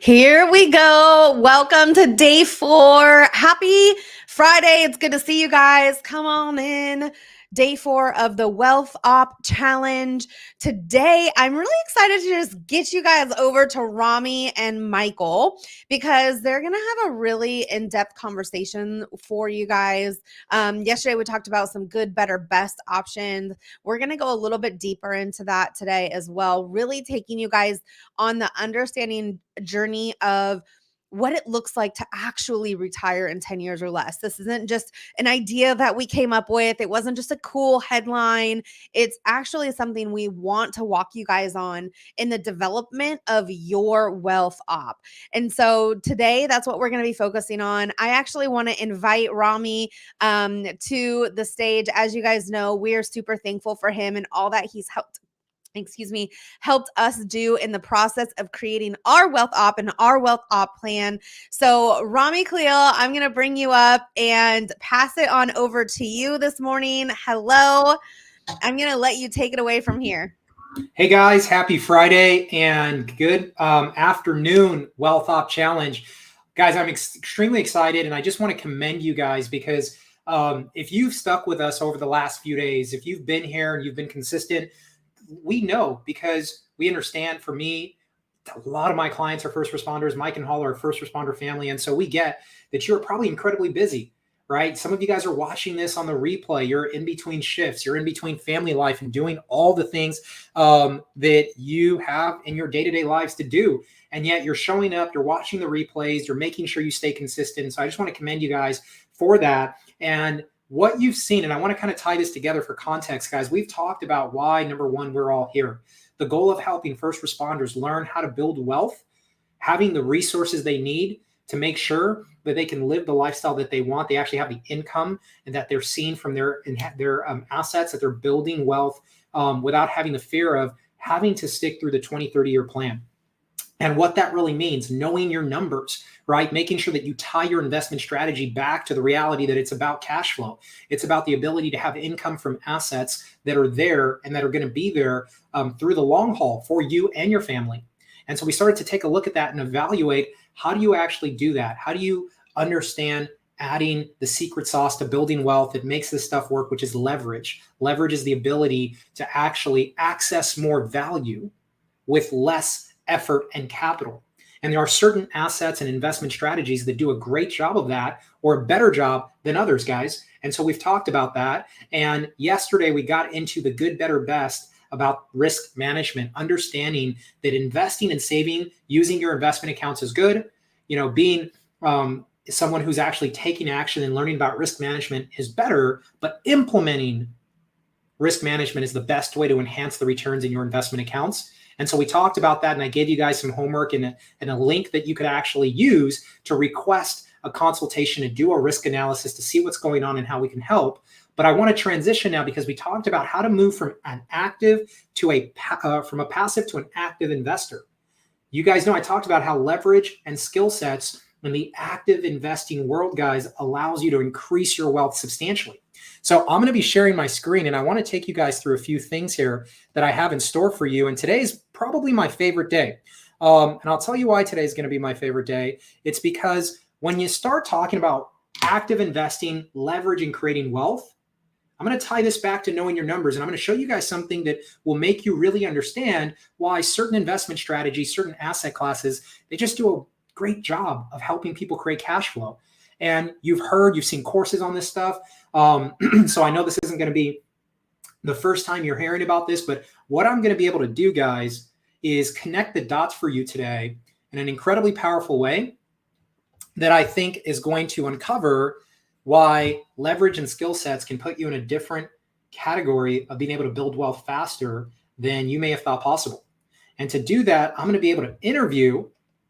Here we go. Welcome to day 4. Happy Friday. It's good to see you guys. Come on in. Day 4 of the Wealth Op Challenge. Today, I'm really excited to just get you guys over to Rami and Michael because they're going to have a really in-depth conversation for you guys. Yesterday, we talked about some good, better, best options. We're going to go a little bit deeper into that today as well, really taking you guys on the understanding journey of what it looks like to actually retire in 10 years or less. This isn't just an idea that we came up with. It wasn't just a cool headline. It's actually something we want to walk you guys on in the development of your wealth op. And so today, that's what we're going to be focusing on. I actually want to invite Rami to the stage. As you guys know, we are super thankful for him and all that he's helped us do in the process of creating our wealth op and our wealth op plan. So Rami Khalil, I'm going to bring you up and pass it on over to you this morning. Hello. I'm going to let you take it away from here. Hey guys, happy Friday and good afternoon Wealth Op Challenge. Guys, I'm extremely excited and I just want to commend you guys because if you've stuck with us over the last few days, if you've been here and you've been consistent, we know because we understand. For me, a lot of my clients are first responders. Mike and Hall are a first responder family. And so we get that you're probably incredibly busy, right? Some of you guys are watching this on the replay. You're in between shifts. You're in between family life and doing all the things that you have in your day-to-day lives to do. And yet you're showing up, you're watching the replays, you're making sure you stay consistent. So I just want to commend you guys for that. And what you've seen, and I want to kind of tie this together for context, guys, we've talked about why, number one, we're all here. The goal of helping first responders learn how to build wealth, having the resources they need to make sure that they can live the lifestyle that they want. They actually have the income and that they're seeing from their assets, that they're building wealth without having the fear of having to stick through the 20, 30-year plan. And what that really means, knowing your numbers, right? Making sure that you tie your investment strategy back to the reality that it's about cash flow. It's about the ability to have income from assets that are there and that are going to be there through the long haul for you and your family. And so we started to take a look at that and evaluate, how do you actually do that? How do you understand adding the secret sauce to building wealth that makes this stuff work, which is leverage. Leverage is the ability to actually access more value with less effort and capital. And there are certain assets and investment strategies that do a great job of that, or a better job than others, guys. And so we've talked about that. And yesterday we got into the good, better, best about risk management, understanding that investing and saving using your investment accounts is good. You know, being someone who's actually taking action and learning about risk management is better, but implementing risk management is the best way to enhance the returns in your investment accounts. And so we talked about that, and I gave you guys some homework and a link that you could actually use to request a consultation and do a risk analysis to see what's going on and how we can help. But I want to transition now because we talked about how to move from an active to from a passive to an active investor. You guys know I talked about how leverage and skill sets in the active investing world, guys, allows you to increase your wealth substantially. So I'm going to be sharing my screen, and I want to take you guys through a few things here that I have in store for you. And today's probably my favorite day. And I'll tell you why today is going to be my favorite day. It's because when you start talking about active investing, leverage, and creating wealth, I'm going to tie this back to knowing your numbers. And I'm going to show you guys something that will make you really understand why certain investment strategies, certain asset classes, they just do a great job of helping people create cash flow. And you've seen courses on this stuff. So I know this isn't going to be the first time you're hearing about this, but what I'm going to be able to do, guys, is connect the dots for you today in an incredibly powerful way that I think is going to uncover why leverage and skill sets can put you in a different category of being able to build wealth faster than you may have thought possible. And to do that, I'm going to be able to interview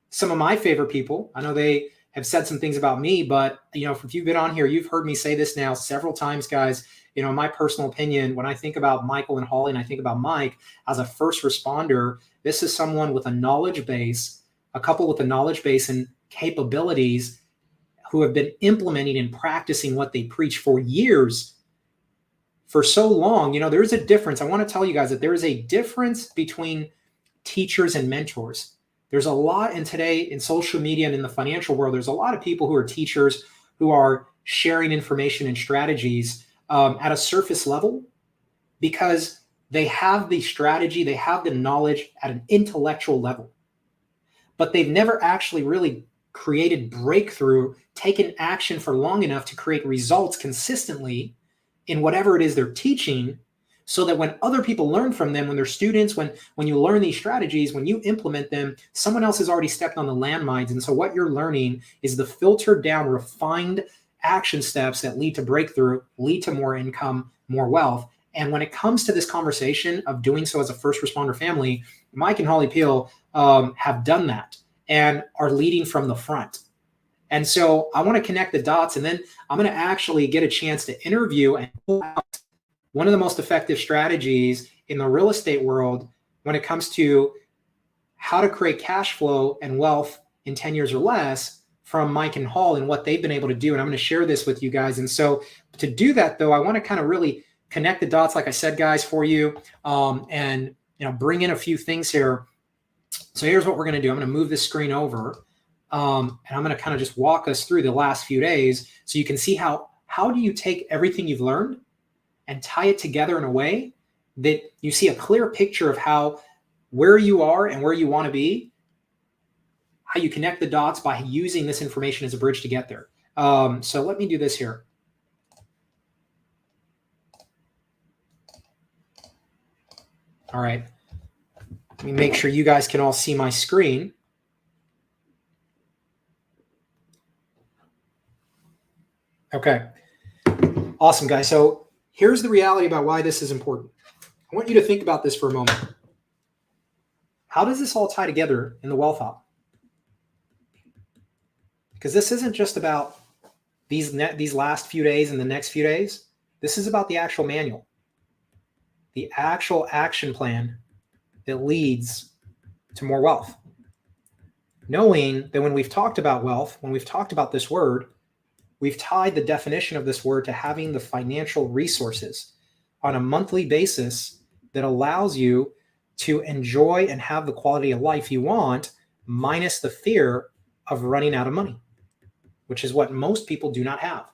some of my favorite people. I know they have said some things about me, but you know, if you've been on here, you've heard me say this now several times, guys. You know, in my personal opinion, when I think about Michael and Holly and I think about Mike as a first responder, this is someone with a knowledge base, a couple with a knowledge base and capabilities who have been implementing and practicing what they preach for years, for so long. You know, there's a difference. I want to tell you guys that there is a difference between teachers and mentors. There's a lot in today in social media and in the financial world, there's a lot of people who are teachers who are sharing information and strategies at a surface level because they have the strategy, they have the knowledge at an intellectual level, but they've never actually really created breakthrough, taken action for long enough to create results consistently in whatever it is they're teaching, so that when other people learn from them, when they're students, when you learn these strategies, when you implement them, someone else has already stepped on the landmines. And so what you're learning is the filtered down, refined action steps that lead to breakthrough, lead to more income, more wealth. And when it comes to this conversation of doing so as a first responder family, Mike and Holly Peel have done that and are leading from the front. And so I want to connect the dots, and then I'm going to actually get a chance to interview and pull out one of the most effective strategies in the real estate world when it comes to how to create cash flow and wealth in 10 years or less from Mike and Hall and what they've been able to do. And I'm going to share this with you guys. And so to do that, though, I want to kind of really connect the dots, like I said, guys, for you, and bring in a few things here. So here's what we're going to do. I'm going to move this screen over, and I'm going to kind of just walk us through the last few days so you can see how do you take everything you've learned and tie it together in a way that you see a clear picture of where you are and where you want to be, how you connect the dots by using this information as a bridge to get there. So let me do this here. All right. Let me make sure you guys can all see my screen. Okay. Awesome, guys. So here's the reality about why this is important. I want you to think about this for a moment. How does this all tie together in the wealth hop? Because this isn't just about these last few days and the next few days. This is about the actual manual, the actual action plan that leads to more wealth. Knowing that when we've talked about wealth, when we've talked about this word, we've tied the definition of this word to having the financial resources on a monthly basis that allows you to enjoy and have the quality of life you want, minus the fear of running out of money, which is what most people do not have.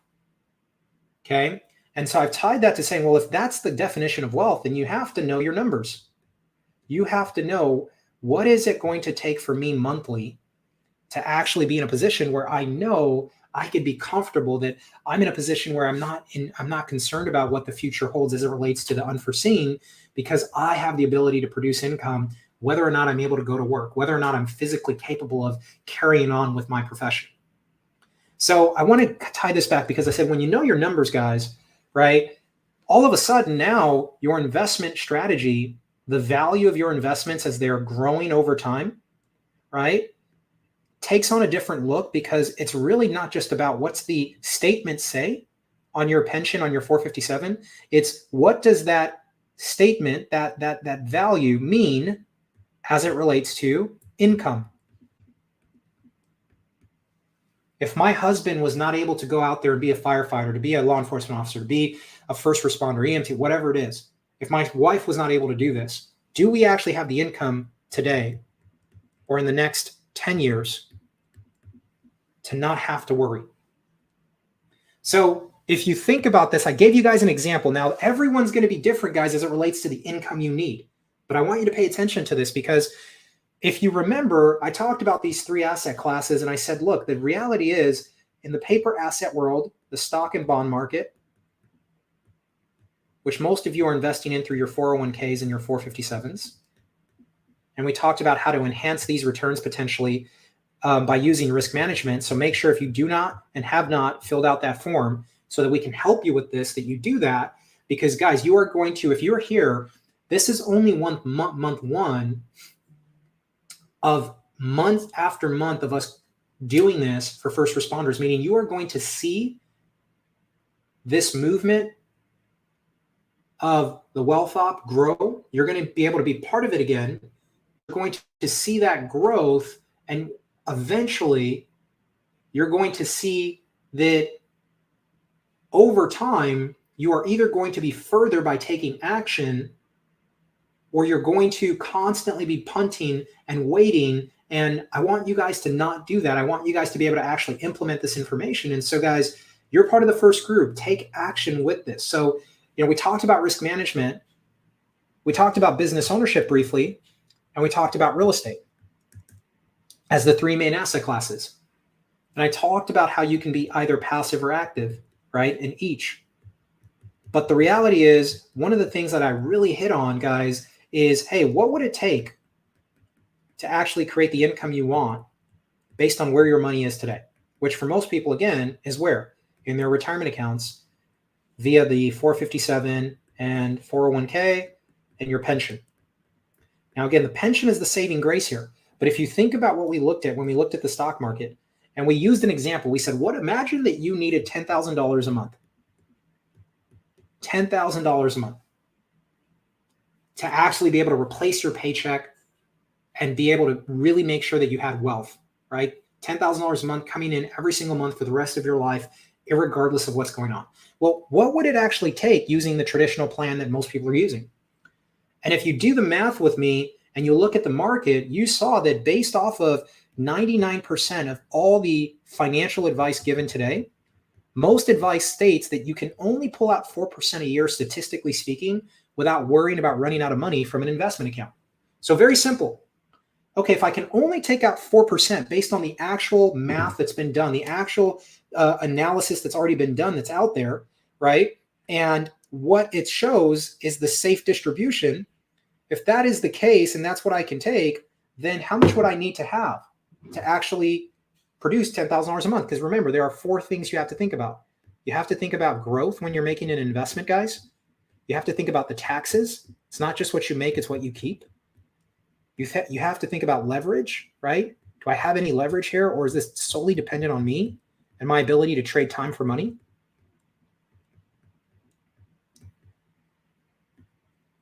Okay. And so I've tied that to saying, well, if that's the definition of wealth, then you have to know your numbers. You have to know, what is it going to take for me monthly to actually be in a position where I know I could be comfortable, that I'm in a position where I'm not concerned about what the future holds as it relates to the unforeseen, because I have the ability to produce income, whether or not I'm able to go to work, whether or not I'm physically capable of carrying on with my profession. So I want to tie this back, because I said, when you know your numbers, guys, right, all of a sudden now your investment strategy, the value of your investments as they're growing over time, right, takes on a different look, because it's really not just about what's the statement say on your pension, on your 457. It's what does that statement, that value mean as it relates to income. If my husband was not able to go out there and be a firefighter, to be a law enforcement officer, to be a first responder, EMT, whatever it is, if my wife was not able to do this, do we actually have the income today or in the next 10 years to not have to worry? So if you think about this, I gave you guys an example. Now, everyone's going to be different, guys, as it relates to the income you need. But I want you to pay attention to this, because if you remember, I talked about these three asset classes, and I said, look, the reality is, in the paper asset world, the stock and bond market, which most of you are investing in through your 401ks and your 457s. And we talked about how to enhance these returns potentially by using risk management. So make sure, if you do not and have not filled out that form, so that we can help you with this, that you do that. Because guys, you are going to, if you're here, this is only month one of month after month of us doing this for first responders, meaning you are going to see this movement of the wealth op grow. You're going to be able to be part of it again. You're going to see that growth, and eventually you're going to see that over time, you are either going to be further by taking action, or you're going to constantly be punting and waiting And I want you guys to not do that. I want you guys to be able to actually implement this information. And so, guys, you're part of the first group. Take action with this. So, we talked about risk management. We talked about business ownership briefly, and we talked about real estate as the three main asset classes. And I talked about how you can be either passive or active, right, in each. But the reality is, one of the things that I really hit on, guys, is, hey, what would it take to actually create the income you want based on where your money is today? Which for most people, again, is where? In their retirement accounts via the 457 and 401k and your pension. Now, again, the pension is the saving grace here. But if you think about what we looked at when we looked at the stock market, and we used an example, we said, imagine that you needed $10,000 a month. $10,000 a month to actually be able to replace your paycheck and be able to really make sure that you had wealth, right? $10,000 a month coming in every single month for the rest of your life, irregardless of what's going on. Well, what would it actually take using the traditional plan that most people are using? And if you do the math with me and you look at the market, you saw that based off of 99% of all the financial advice given today, most advice states that you can only pull out 4% a year, statistically speaking, without worrying about running out of money from an investment account. So very simple. Okay, if I can only take out 4% based on the actual math that's been done, the actual analysis that's already been done that's out there, right? And what it shows is the safe distribution. If that is the case and that's what I can take, then how much would I need to have to actually produce $10,000 a month? Because remember, there are four things you have to think about. You have to think about growth when you're making an investment, guys. You have to think about the taxes. It's not just what you make, it's what you keep. You have to think about leverage, right? Do I have any leverage here, or is this solely dependent on me and my ability to trade time for money?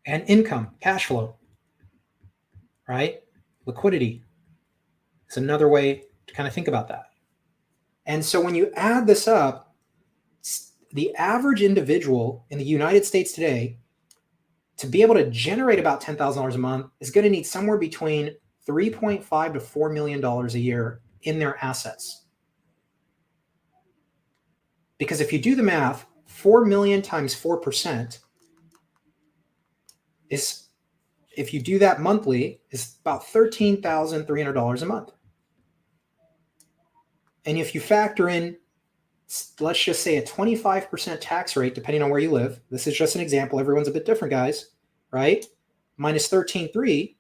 And income, cash flow, right? Liquidity. It's another way to kind of think about that. And so when you add this up, the average individual in the United States today, to be able to generate about $10,000 a month, is going to need somewhere between $3.5 to $4 million a year in their assets. Because if you do the math, 4 million times 4% is, if you do that monthly, is about $13,300 a month. And if you factor in, let's just say a 25% tax rate, depending on where you live, this is just an example, everyone's a bit different, guys, right? Minus 13.3,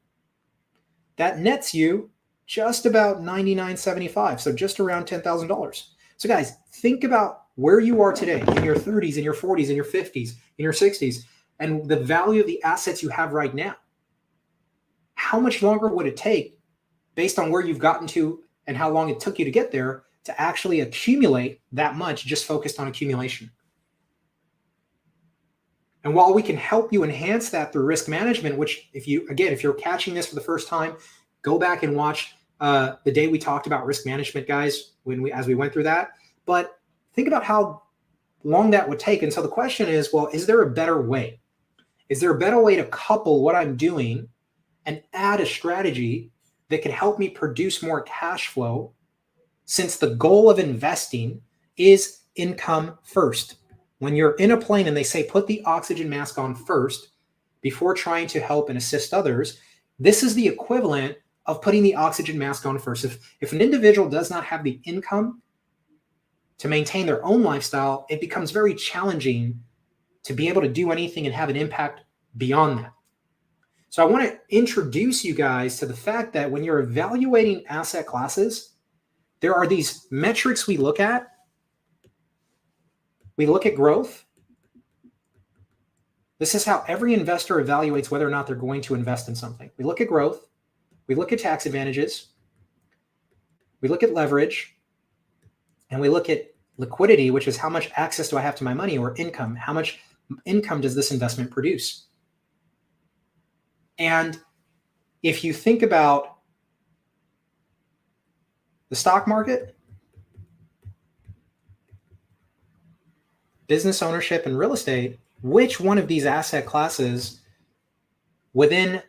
that nets you just about $99.75, so just around $10,000. So guys, think about where you are today in your 30s, in your 40s, in your 50s, in your 60s, and the value of the assets you have right now. How much longer would it take, based on where you've gotten to and how long it took you to get there, to actually accumulate that much just focused on accumulation? And while we can help you enhance that through risk management, which if you're catching this for the first time, go back and watch the day we talked about risk management, guys, as we went through that. But think about how long that would take. And so the question is, well, is there a better way? Is there a better way to couple what I'm doing and add a strategy that can help me produce more cash flow, since the goal of investing is income first? When you're in a plane and they say, put the oxygen mask on first before trying to help and assist others, this is the equivalent of putting the oxygen mask on first. If an individual does not have the income to maintain their own lifestyle, it becomes very challenging to be able to do anything and have an impact beyond that. So I want to introduce you guys to the fact that when you're evaluating asset classes, there are these metrics we look at. We look at growth. This is how every investor evaluates whether or not they're going to invest in something. We look at growth. We look at tax advantages. We look at leverage. And we look at liquidity, which is how much access do I have to my money, or income. How much income does this investment produce? And if you think about the stock market, business ownership, and real estate, which one of these asset classes within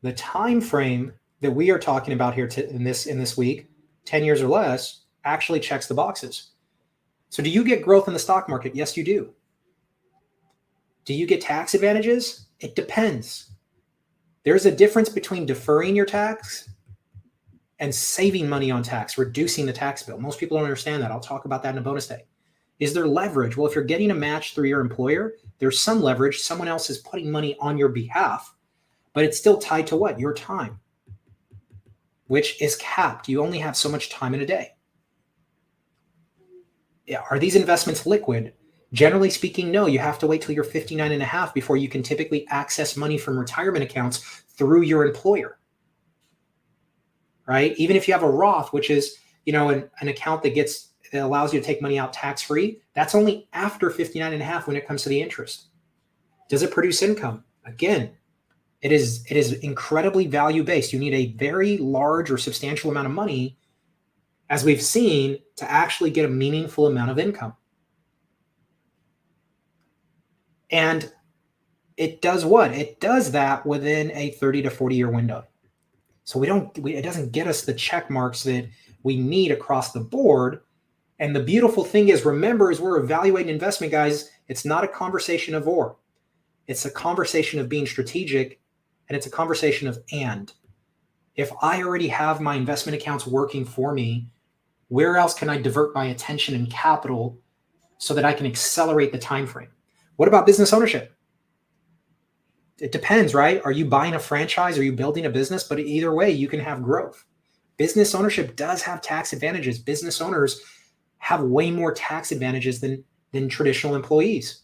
the time frame that we are talking about here in this week, 10 years or less, actually checks the boxes. So do you get growth in the stock market? Yes, you do. Do you get tax advantages? It depends. There's a difference between deferring your tax and saving money on tax, reducing the tax bill. Most people don't understand that. I'll talk about that in a bonus day. Is there leverage? Well, if you're getting a match through your employer, there's some leverage. Someone else is putting money on your behalf, but it's still tied to what? Your time, which is capped. You only have so much time in a day. Are these investments liquid? Generally speaking, no. You have to wait till you're 59 and a half before you can typically access money from retirement accounts through your employer, right? Even if you have a Roth, which is, an account that allows you to take money out tax-free, that's only after 59 and a half when it comes to the interest. Does it produce income? Again, it is incredibly value-based. You need a very large or substantial amount of money, as we've seen, to actually get a meaningful amount of income. And it does what? It does that within a 30 to 40 year window. So it doesn't get us the check marks that we need across the board. And the beautiful thing is, remember, as we're evaluating investment, guys, it's not a conversation of or. It's a conversation of being strategic, and it's a conversation of and. If I already have my investment accounts working for me, where else can I divert my attention and capital so that I can accelerate the time frame? What about business ownership? It depends, right? Are you buying a franchise? Are you building a business? But either way, you can have growth. Business ownership does have tax advantages. Business owners have way more tax advantages than traditional employees.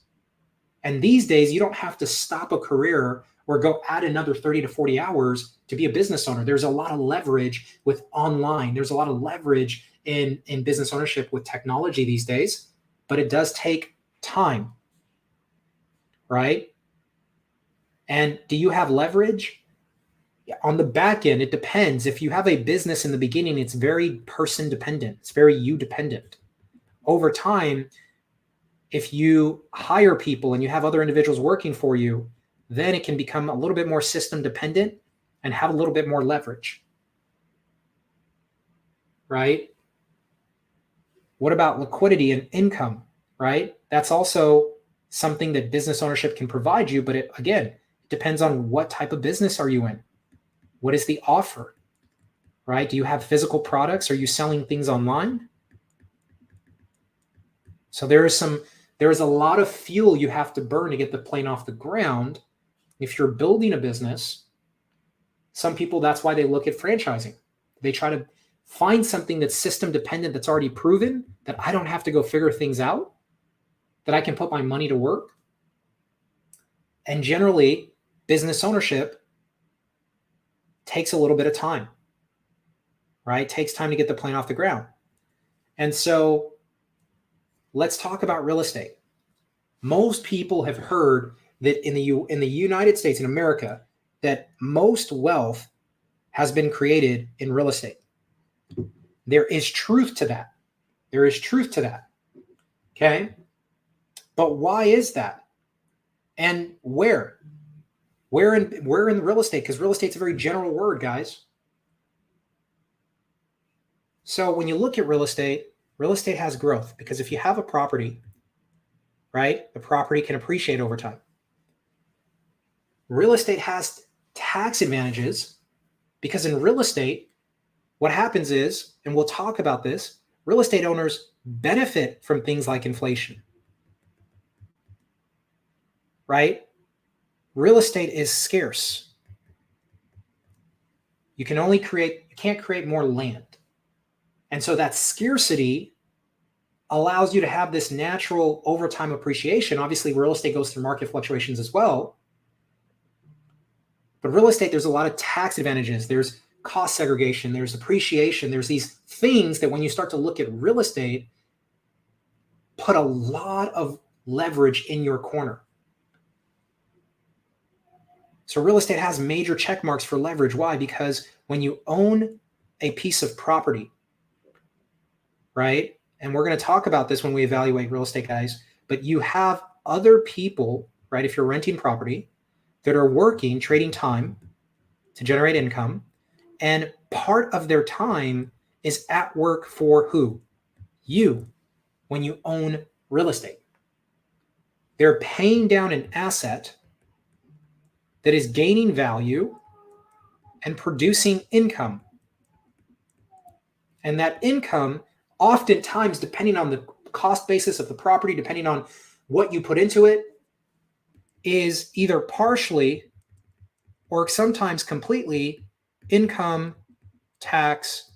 And these days, you don't have to stop a career or go add another 30 to 40 hours to be a business owner. There's a lot of leverage with online. There's a lot of leverage in business ownership with technology these days, but it does take time, right? And do you have leverage? On the back end, it depends. If you have a business in the beginning, it's very person dependent. It's very you dependent. Over time, if you hire people and you have other individuals working for you, then it can become a little bit more system dependent and have a little bit more leverage, right? What about liquidity and income, right? That's also something that business ownership can provide you, but it depends on what type of business are you in. What is the offer, right? Do you have physical products? Are you selling things online? So there is a lot of fuel you have to burn to get the plane off the ground. If you're building a business, some people, that's why they look at franchising. They try to find something that's system dependent, that's already proven, that I don't have to go figure things out, that I can put my money to work. And generally, business ownership takes a little bit of time, right? It takes time to get the plane off the ground. And so let's talk about real estate. Most people have heard that in the United States, in America, that most wealth has been created in real estate. There is truth to that. There is truth to that. Okay? But why is that? And where? Where in real estate? Because real estate's a very general word, guys. So when you look at real estate has growth, because if you have a property, right, the property can appreciate over time. Real estate has tax advantages because in real estate, what happens is, and we'll talk about this, real estate owners benefit from things like inflation, right? Real estate is scarce. You can't create more land. And so that scarcity allows you to have this natural overtime appreciation. Obviously, real estate goes through market fluctuations as well. But real estate, there's a lot of tax advantages. There's cost segregation, there's appreciation, there's these things that when you start to look at real estate, put a lot of leverage in your corner. So real estate has major check marks for leverage. Why? Because when you own a piece of property, right? And we're going to talk about this when we evaluate real estate, guys, but you have other people, right? If you're renting property, that are working, trading time to generate income, And part of their time is at work for who? You, when you own real estate. They're paying down an asset that is gaining value and producing income. And that income, oftentimes, depending on the cost basis of the property, depending on what you put into it, is either partially or sometimes completely income tax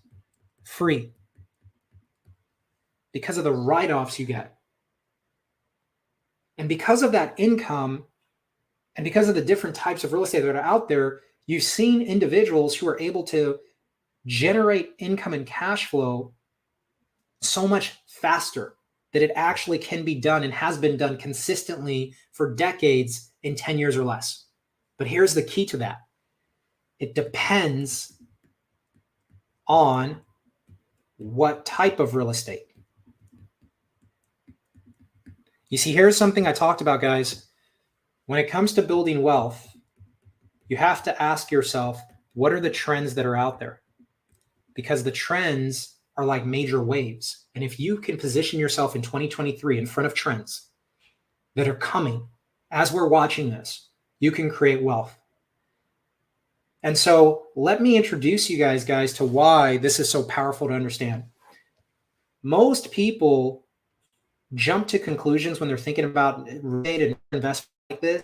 free because of the write-offs you get. And because of that income and because of the different types of real estate that are out there, you've seen individuals who are able to generate income and cash flow so much faster that it actually can be done and has been done consistently for decades in 10 years or less. But here's the key to that. It depends on what type of real estate. You see, here's something I talked about, guys. When it comes to building wealth, you have to ask yourself, what are the trends that are out there? Because the trends are like major waves. And if you can position yourself in 2023 in front of trends that are coming as we're watching this, you can create wealth. And so let me introduce you guys to why this is so powerful to understand. Most people jump to conclusions when they're thinking about real estate and investment like this.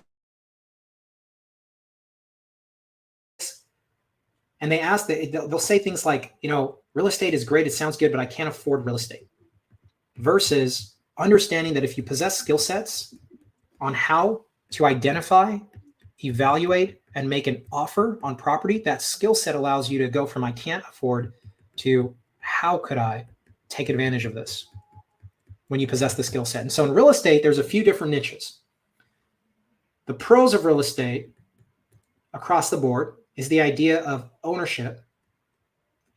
And they ask, they'll say things like, real estate is great, it sounds good, but I can't afford real estate. Versus understanding that if you possess skill sets on how to identify, evaluate, and make an offer on property, that skill set allows you to go from I can't afford to how could I take advantage of this when you possess the skill set. And so in real estate, there's a few different niches. The pros of real estate across the board is the idea of ownership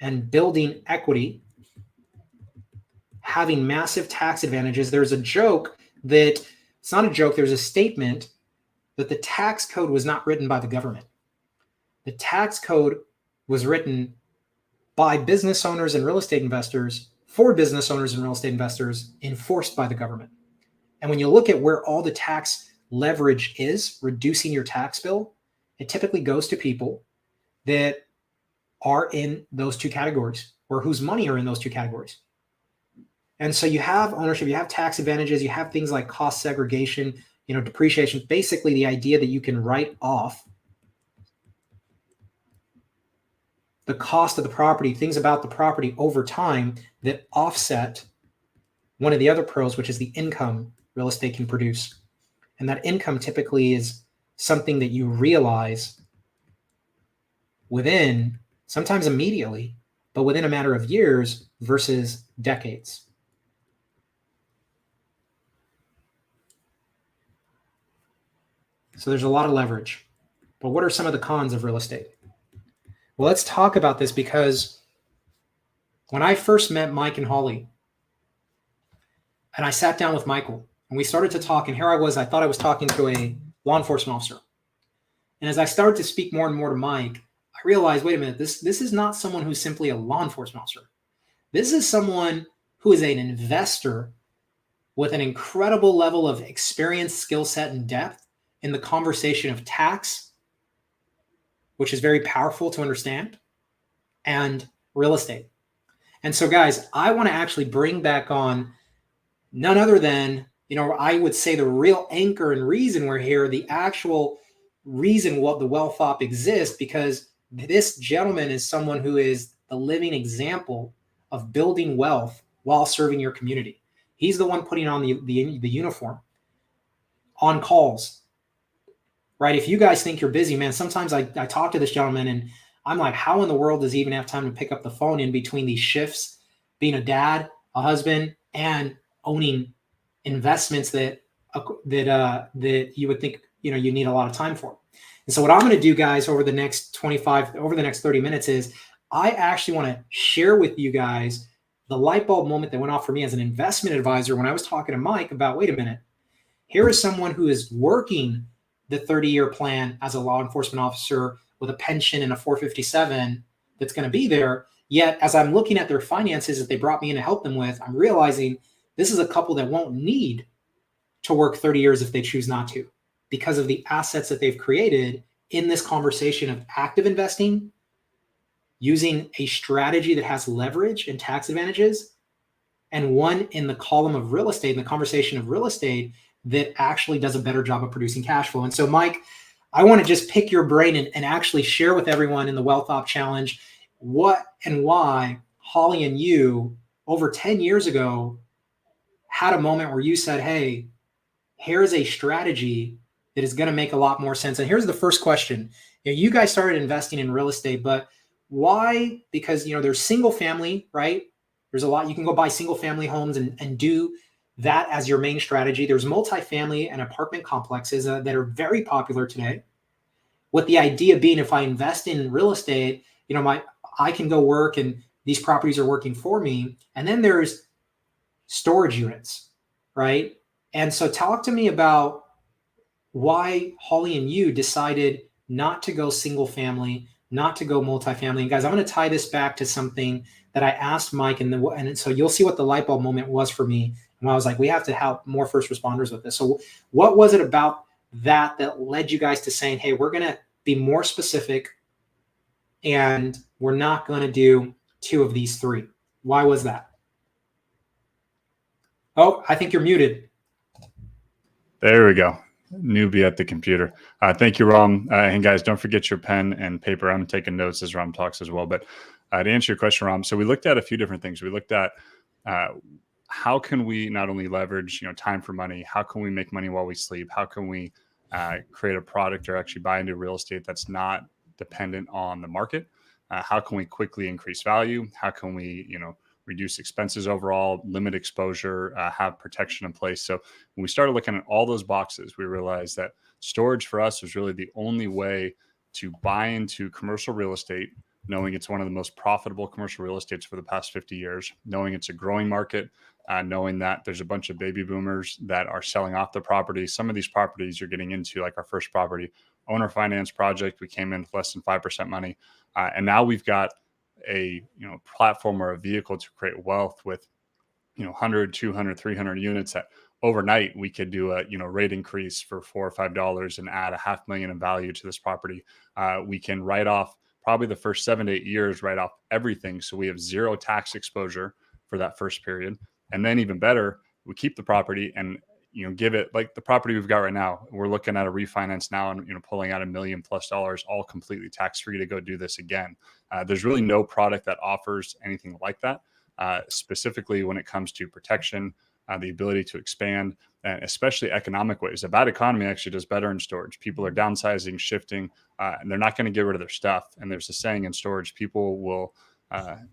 and building equity, having massive tax advantages. There's a joke that, it's not a joke, there's a statement that the tax code was not written by the government. The tax code was written by business owners and real estate investors for business owners and real estate investors, enforced by the government. And when you look at where all the tax leverage is, reducing your tax bill, it typically goes to people that are in those two categories, or whose money are in those two categories. And so you have ownership, you have tax advantages, you have things like cost segregation, depreciation, basically the idea that you can write off the cost of the property, things about the property over time that offset one of the other pros, which is the income real estate can produce. And that income typically is something that you realize within, sometimes immediately, but within a matter of years versus decades. So there's a lot of leverage. But what are some of the cons of real estate? Well, let's talk about this, because when I first met Mike and Holly, and I sat down with Michael, and we started to talk, and here I thought I was talking to a law enforcement officer. And as I started to speak more and more to Mike, I realized, wait a minute, this is not someone who's simply a law enforcement officer. This is someone who is an investor with an incredible level of experience, skill set, and depth in the conversation of tax, which is very powerful to understand, and real estate. And so, guys, I want to actually bring back on none other than, I would say the real anchor and reason we're here, the actual reason what the Wealth Op exists, because this gentleman is someone who is the living example of building wealth while serving your community. He's the one putting on the uniform, on calls, right? If you guys think you're busy, man, sometimes I talk to this gentleman and I'm like, how in the world does he even have time to pick up the phone in between these shifts, being a dad, a husband, and owning investments that you would think, you need a lot of time for. And so what I'm going to do, guys, over the next 30 minutes is I actually want to share with you guys the light bulb moment that went off for me as an investment advisor when I was talking to Mike about, wait a minute, here is someone who is working the 30-year plan as a law enforcement officer with a pension and a 457, that's going to be there. Yet, as I'm looking at their finances that they brought me in to help them with, I'm realizing this is a couple that won't need to work 30 years if they choose not to, because of the assets that they've created in this conversation of active investing, using a strategy that has leverage and tax advantages, and one in the column of real estate, in the conversation of real estate, that actually does a better job of producing cash flow. And so, Mike, I want to just pick your brain and actually share with everyone in the Wealth Op Challenge what and why Holly and you, over 10 years ago, had a moment where you said, hey, here's a strategy that is going to make a lot more sense. And here's the first question. You guys started investing in real estate, but why? Because there's single family, right? There's a lot. You can go buy single family homes and do that as your main strategy. There's multifamily and apartment complexes that are very popular today, with the idea being, if I invest in real estate, I can go work and these properties are working for me. And then there's storage units, right? And so talk to me about why Holly and you decided not to go single family, not to go multifamily. And guys, I'm going to tie this back to something that I asked Mike, and so you'll see what the light bulb moment was for me. And I was like, we have to help more first responders with this. So what was it about that led you guys to saying, hey, we're going to be more specific and we're not going to do two of these three? Why was that? Oh, I think you're muted. There we go. Newbie at the computer. Thank you, Ram. And guys, don't forget your pen and paper. I'm taking notes as Ram talks as well. But to answer your question, Ram, so we looked at a few different things. We looked at how can we not only leverage time for money, how can we make money while we sleep, how can we create a product or actually buy into real estate that's not dependent on the market, how can we quickly increase value, how can we reduce expenses overall, limit exposure, have protection in place. So when we started looking at all those boxes, we realized that storage for us was really the only way to buy into commercial real estate, knowing it's one of the most profitable commercial real estates for the past 50 years, knowing it's a growing market, knowing that there's a bunch of baby boomers that are selling off the property. Some of these properties you're getting into, like our first property, owner finance project, we came in with less than 5% money. And now we've got a platform or a vehicle to create wealth with 100, 200, 300 units that overnight we could do a rate increase for $4 or $5 and add $500,000 in value to this property. We can write off probably the first 7 to 8 years, write off everything, so we have zero tax exposure for that first period. And then even better, we keep the property and give it, like the property we've got right now, we're looking at a refinance now and pulling out $1 million+ all completely tax free to go do this again. There's really no product that offers anything like that, specifically when it comes to protection, the ability to expand, and especially economic ways. A bad economy actually does better in storage. People are downsizing, shifting, and they're not going to get rid of their stuff. And there's a saying in storage, people will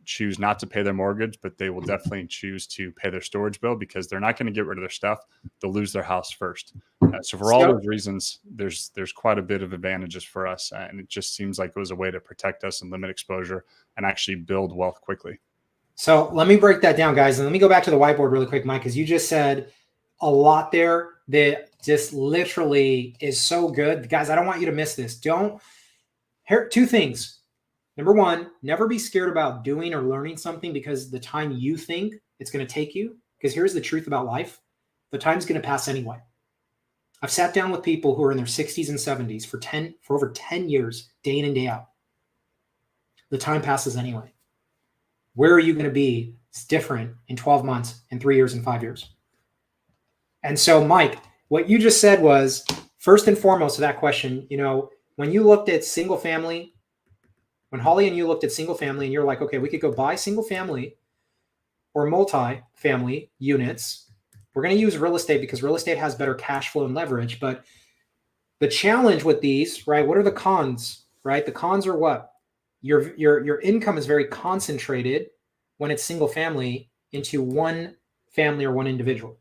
choose not to pay their mortgage, but they will definitely choose to pay their storage bill because they're not going to get rid of their stuff. They'll lose their house first. So for all those reasons, there's quite a bit of advantages for us. And it just seems like it was a way to protect us and limit exposure and actually build wealth quickly. So let me break that down, guys. And let me go back to the whiteboard really quick, Mike, because you just said a lot there that just literally is so good. Guys, I don't want you to miss this. Here, two things. Number one, never be scared about doing or learning something because the time you think it's going to take you, because here's the truth about life. The time's going to pass anyway. I've sat down with people who are in their 60s and 70s for over 10 years, day in and day out. The time passes anyway. Where are you going to be? It's different in 12 months, in 3 years, and 5 years. And so, Mike, what you just said was, first and foremost to that question, when you looked at single family, when Holly and you looked at single family and you're like, okay, we could go buy single family or multi-family units. We're going to use real estate because real estate has better cash flow and leverage. But the challenge with these, right? What are the cons, right? The cons are what? Your income is very concentrated when it's single family into one family or one individual,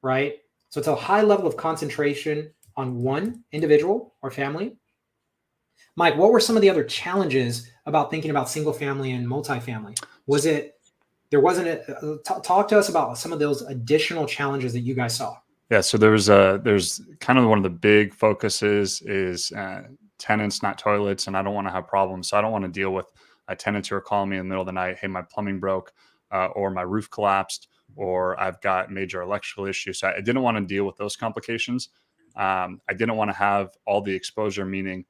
right? So it's a high level of concentration on one individual or family. Mike, what were some of the other challenges about thinking about single family and multifamily? Talk to us about some of those additional challenges that you guys saw. Yeah, so there's kind of one of the big focuses is tenants, not toilets, and I don't want to have problems. So I don't want to deal with tenants who are calling me in the middle of the night, hey, my plumbing broke, or my roof collapsed, or I've got major electrical issues. So I didn't want to deal with those complications. I didn't want to have all the exposure, meaning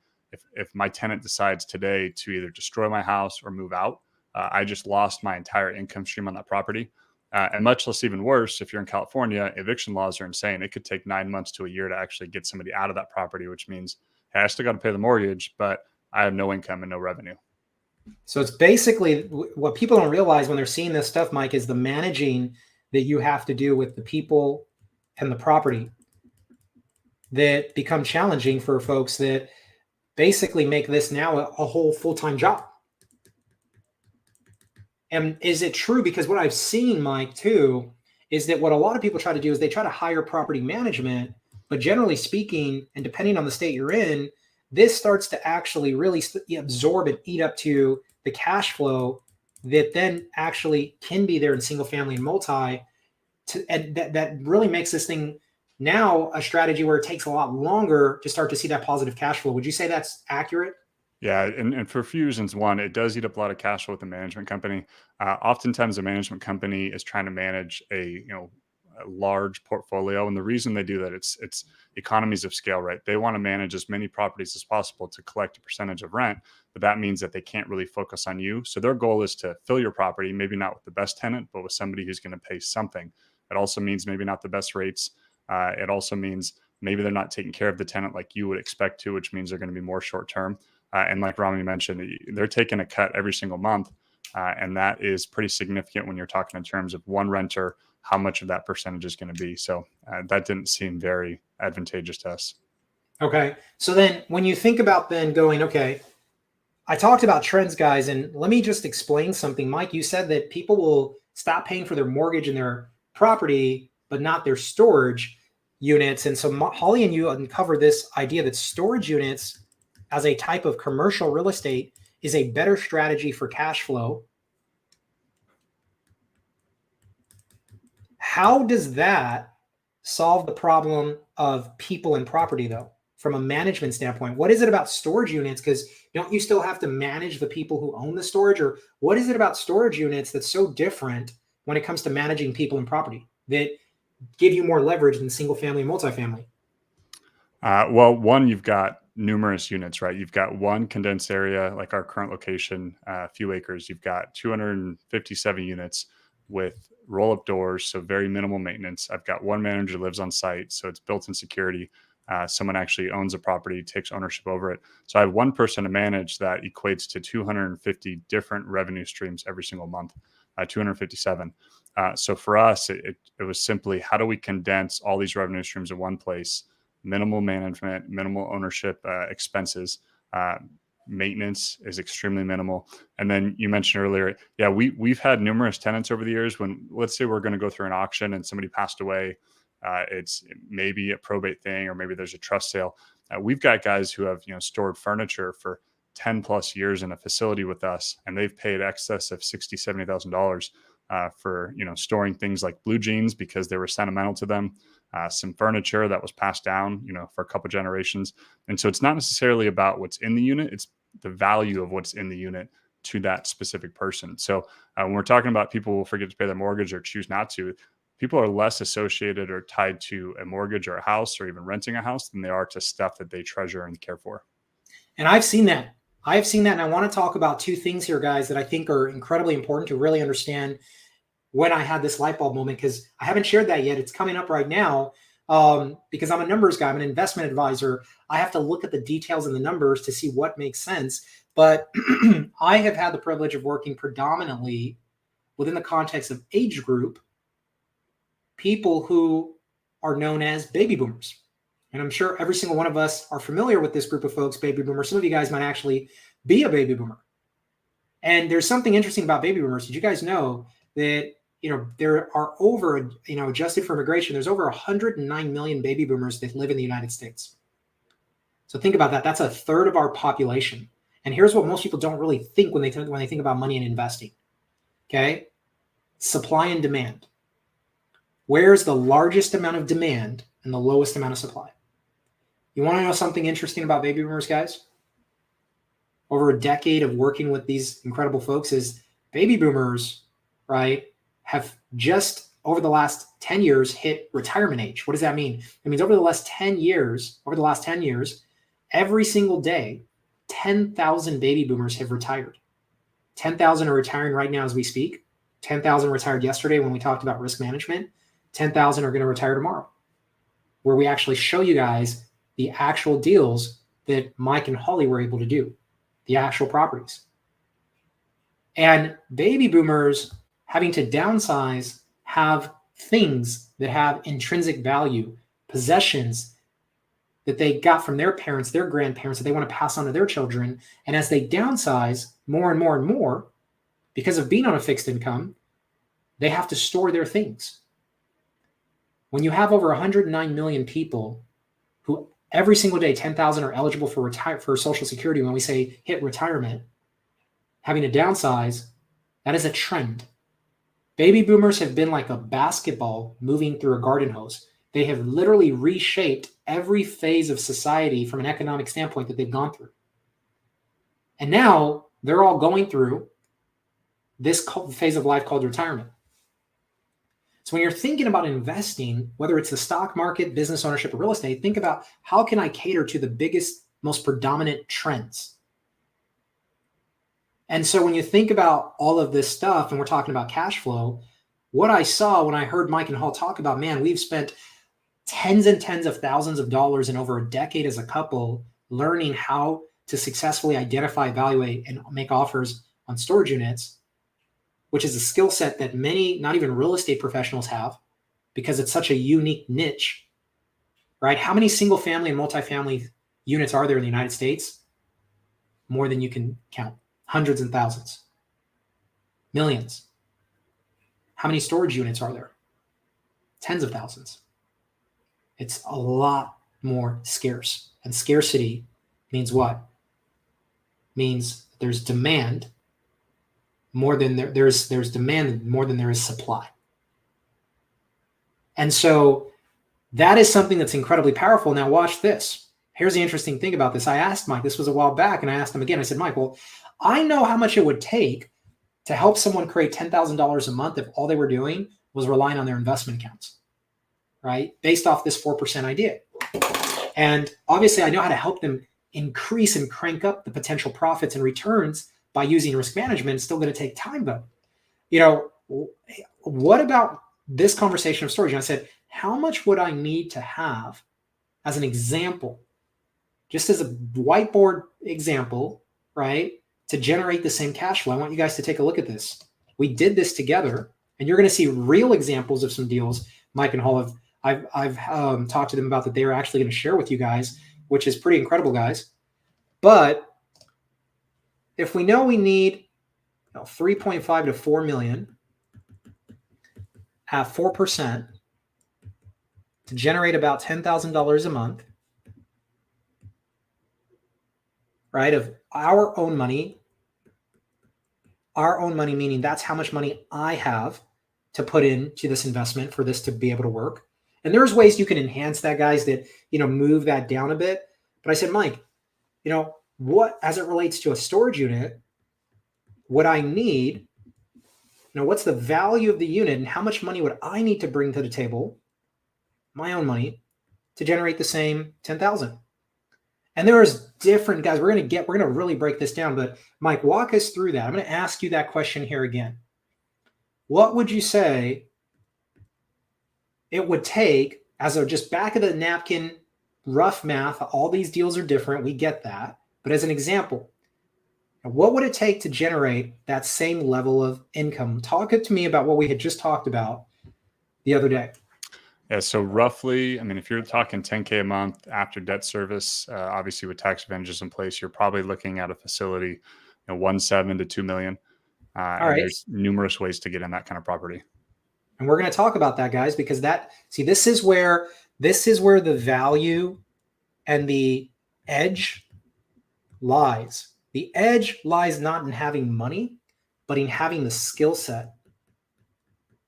if my tenant decides today to either destroy my house or move out, I just lost my entire income stream on that property. And much less, even worse, if you're in California, eviction laws are insane. It could take 9 months to a year to actually get somebody out of that property, which means, hey, I still got to pay the mortgage, but I have no income and no revenue. So it's basically what people don't realize when they're seeing this stuff, Mike, is the managing that you have to do with the people and the property that become challenging for folks that basically make this now a whole full-time job. And is it true? Because what I've seen, Mike, too, is that what a lot of people try to do is they try to hire property management, but generally speaking, and depending on the state you're in, this starts to actually really absorb and eat up to the cash flow that then actually can be there in single family and multi. And that really makes this thing now a strategy where it takes a lot longer to start to see that positive cash flow. Would you say that's accurate? Yeah, and for a few reasons. One, it does eat up a lot of cash flow with the management company. Oftentimes, a management company is trying to manage a large portfolio, and the reason they do that, it's economies of scale, right? They want to manage as many properties as possible to collect a percentage of rent, but that means that they can't really focus on you. So their goal is to fill your property, maybe not with the best tenant, but with somebody who's going to pay something. It also means maybe not the best rates. It also means maybe they're not taking care of the tenant like you would expect to, which means they're going to be more short term. And like Rami mentioned, they're taking a cut every single month. And that is pretty significant when you're talking in terms of one renter, how much of that percentage is going to be. So that didn't seem very advantageous to us. Okay. So then when you think about then going, okay, I talked about trends, guys, and let me just explain something. Mike, you said that people will stop paying for their mortgage and their property, but not their storage units. And so Holly and you uncovered this idea that storage units as a type of commercial real estate is a better strategy for cash flow. How does that solve the problem of people and property, though, from a management standpoint? What is it about storage units? Because don't you still have to manage the people who own the storage? Or what is it about storage units that's so different when it comes to managing people and property that give you more leverage than single family and multifamily? Well, one, you've got numerous units, right? You've got one condensed area, like our current location, a few acres. You've got 257 units with roll-up doors, so very minimal maintenance. I've got one manager lives on site, so it's built-in security. Someone actually owns a property, takes ownership over it. So I have one person to manage that equates to 250 different revenue streams every single month, 257. So for us, it was simply, how do we condense all these revenue streams in one place? Minimal management, minimal ownership expenses. Maintenance is extremely minimal. And then you mentioned earlier, yeah, we've had numerous tenants over the years when, let's say we're going to go through an auction and somebody passed away. It's maybe a probate thing, or maybe there's a trust sale. We've got guys who have, stored furniture for 10 plus years in a facility with us, and they've paid excess of $60,000, $70,000 for, storing things like blue jeans because they were sentimental to them. Some furniture that was passed down, for a couple generations. And so it's not necessarily about what's in the unit, it's the value of what's in the unit to that specific person. So when we're talking about people who forget to pay their mortgage or choose not to, people are less associated or tied to a mortgage or a house or even renting a house than they are to stuff that they treasure and care for. And I've seen that. And I want to talk about two things here, guys, that I think are incredibly important to really understand when I had this light bulb moment, because I haven't shared that yet. It's coming up right now because I'm a numbers guy. I'm an investment advisor. I have to look at the details and the numbers to see what makes sense. But I have had the privilege of working predominantly within the context of age group, people who are known as baby boomers. And I'm sure every single one of us are familiar with this group of folks, baby boomers. Some of you guys might actually be a baby boomer. And there's something interesting about baby boomers. Did you guys know that there are over, adjusted for immigration, there's over 109 million baby boomers that live in the United States. So think about that. That's a third of our population. And here's what most people don't really think when they think about money and investing. Okay, supply and demand. Where's the largest amount of demand and the lowest amount of supply? You want to know something interesting about baby boomers, guys? over a decade of working with these incredible folks is baby boomers, right, have just over the last 10 years hit retirement age. What does that mean? It means over the last 10 years, every single day, 10,000 baby boomers have retired. 10,000 are retiring right now as we speak. 10,000 retired yesterday when we talked about risk management. 10,000 are going to retire tomorrow, where we actually show you guys the actual deals that Mike and Holly were able to do, the actual properties. And baby boomers having to downsize have things that have intrinsic value, possessions that they got from their parents, their grandparents, that they want to pass on to their children. And as they downsize more and more and more, because of being on a fixed income, they have to store their things. When you have over 109 million people who every single day, 10,000 are eligible for Social Security, when we say hit retirement, having to downsize, that is a trend. Baby boomers have been like a basketball moving through a garden hose. They have literally reshaped every phase of society from an economic standpoint that they've gone through. And now they're all going through this phase of life called retirement. So when you're thinking about investing, whether it's the stock market, business ownership, or real estate, think about how can I cater to the biggest, most predominant trends? And so when you think about all of this stuff, and we're talking about cash flow, what I saw when I heard Mike and Hall talk about, man, we've spent tens and tens of thousands of dollars in over a decade as a couple learning how to successfully identify, evaluate, and make offers on storage units, which is a skill set that many, not even real estate professionals have, because it's such a unique niche, right? How many single family and multifamily units are there in the United States? More than you can count. Hundreds and thousands. Millions. How many storage units are there? Tens of thousands. It's a lot more scarce. And scarcity means what? Means there's demand more than there's demand more than there is supply. And so that is something that's incredibly powerful. Now watch this. Here's the interesting thing about this. I asked Mike, this was a while back, and I asked him again. I said, Mike, well, I know how much it would take to help someone create $10,000 a month if all they were doing was relying on their investment accounts, right? Based off this 4% idea. And obviously I know how to help them increase and crank up the potential profits and returns by using risk management. It's still going to take time though. You know, what about this conversation of storage? And I said, how much would I need to have as an example, just as a whiteboard example, right? To generate the sem cash flow. I want you guys to take a look at this. We did this together, and you're going to see real examples of some deals Mike and Hall I've talked to them about that they are actually going to share with you guys, which is pretty incredible, guys. But if we know we need 3.5 to 4 million at 4% to generate about $10,000 a month, right, of our own money meaning that's how much money I have to put into this investment for this to be able to work. And there's ways you can enhance that, guys, that, move that down a bit. But I said, Mike, what, as it relates to a storage unit, what I need, what's the value of the unit and how much money would I need to bring to the table, my own money, to generate the same 10,000? And there's different, guys, we're going to really break this down, but Mike, walk us through that. I'm going to ask you that question here again. What would you say it would take as a just back of the napkin, rough math? All these deals are different. We get that. But as an example, what would it take to generate that same level of income? Talk to me about what we had just talked about the other day. Yeah, so roughly, if you're talking 10K a month after debt service, obviously with tax advantages in place, you're probably looking at a facility, 1.7 to 2 million. All and right. There's numerous ways to get in that kind of property. And we're going to talk about that, guys, because this is where the value and the edge lies. The edge lies not in having money, but in having the skill set,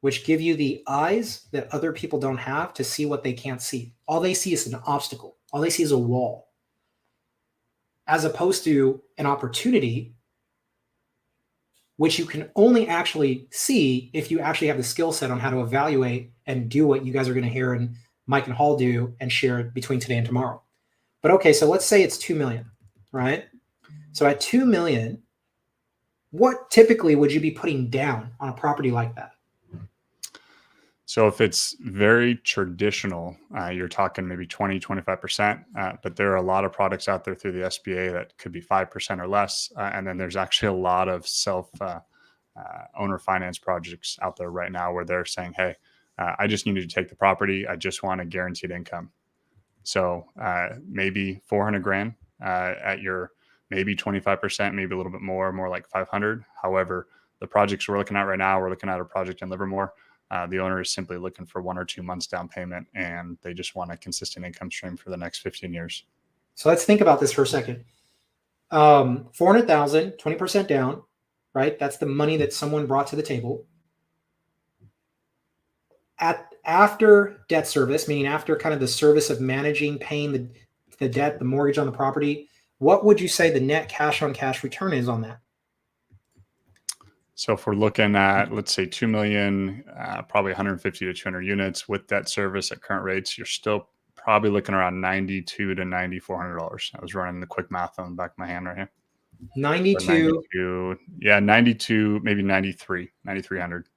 which give you the eyes that other people don't have to see what they can't see. All they see is an obstacle. All they see is a wall. as opposed to an opportunity, which you can only actually see if you actually have the skill set on how to evaluate and do what you guys are going to hear and Mike and Hall do and share between today and tomorrow. But okay, so let's say it's 2 million, right? So at 2 million, what typically would you be putting down on a property like that? So if it's very traditional, you're talking maybe 20, 25%. But there are a lot of products out there through the SBA that could be 5% or less. And then there's actually a lot of owner finance projects out there right now where they're saying, hey, I just need you to take the property. I just want a guaranteed income. So maybe 400 grand at your maybe 25%, maybe a little bit more like 500. However, the projects we're looking at right now, we're looking at a project in Livermore. The owner is simply looking for 1 or 2 months down payment, and they just want a consistent income stream for the next 15 years. So let's think about this for a second. 400,000, 20% down, right? That's the money that someone brought to the table. After debt service, meaning after kind of the service of managing, paying the debt, the mortgage on the property, what would you say the net cash on cash return is on that? So if we're looking at, let's say 2 million, probably 150 to 200 units with debt service at current rates, you're still probably looking around $9,200 to $9,400. I was running the quick math on the back of my hand right here. 92. Yeah, 92, maybe 9,300.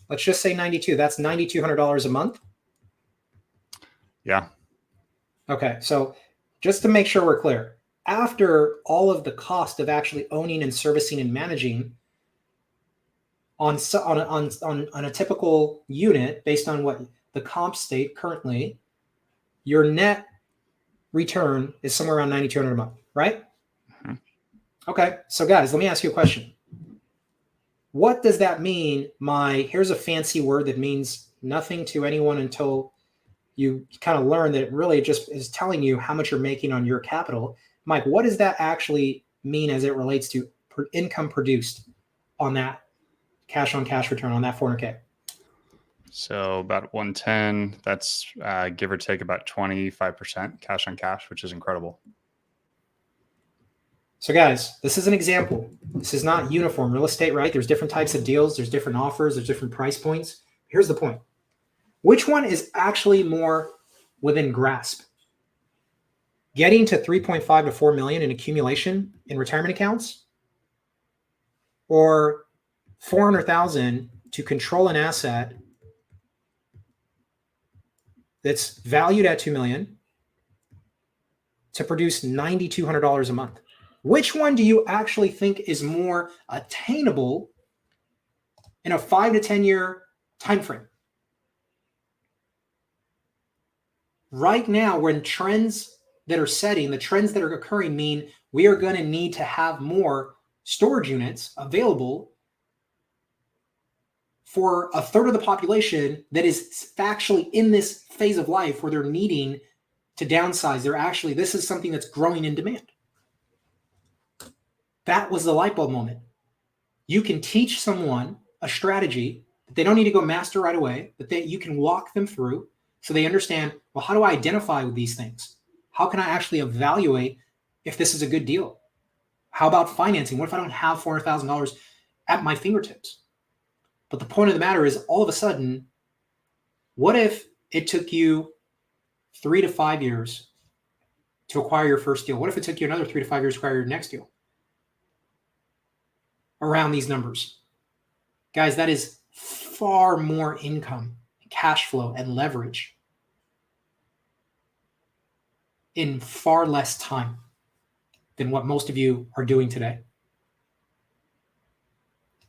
Let's just say 92. That's $9,200 a month. Yeah. Okay. So just to make sure we're clear, after all of the cost of actually owning and servicing and managing on a typical unit based on what the comp state currently, your net return is somewhere around $9,200 a month, right? Mm-hmm. Okay. So guys, let me ask you a question. What does that mean? Here's a fancy word that means nothing to anyone until you kind of learn that it really just is telling you how much you're making on your capital. Mike, what does that actually mean as it relates to income produced on that cash on cash return on that 400K? So about 110, that's give or take about 25% cash on cash, which is incredible. So guys, this is an example. This is not uniform real estate, right? There's different types of deals. There's different offers. There's different price points. Here's the point. Which one is actually more within grasp? Getting to 3.5 to 4 million in accumulation in retirement accounts, or 400,000 to control an asset that's valued at 2 million to produce $9,200 a month? Which one do you actually think is more attainable in a 5 to 10 year time frame? Right now, when trends that are setting, the trends that are occurring mean we are going to need to have more storage units available for a third of the population that is factually in this phase of life where they're needing to downsize. This is something that's growing in demand. That was the light bulb moment. You can teach someone a strategy that they don't need to go master right away, but that you can walk them through so they understand, well, how do I identify with these things? How can I actually evaluate if this is a good deal? How about financing? What if I don't have $400,000 at my fingertips? But the point of the matter is, all of a sudden, what if it took you 3 to 5 years to acquire your first deal? What if it took you another 3 to 5 years to acquire your next deal? Around these numbers. Guys, that is far more income, cash flow, and leverage in far less time than what most of you are doing today.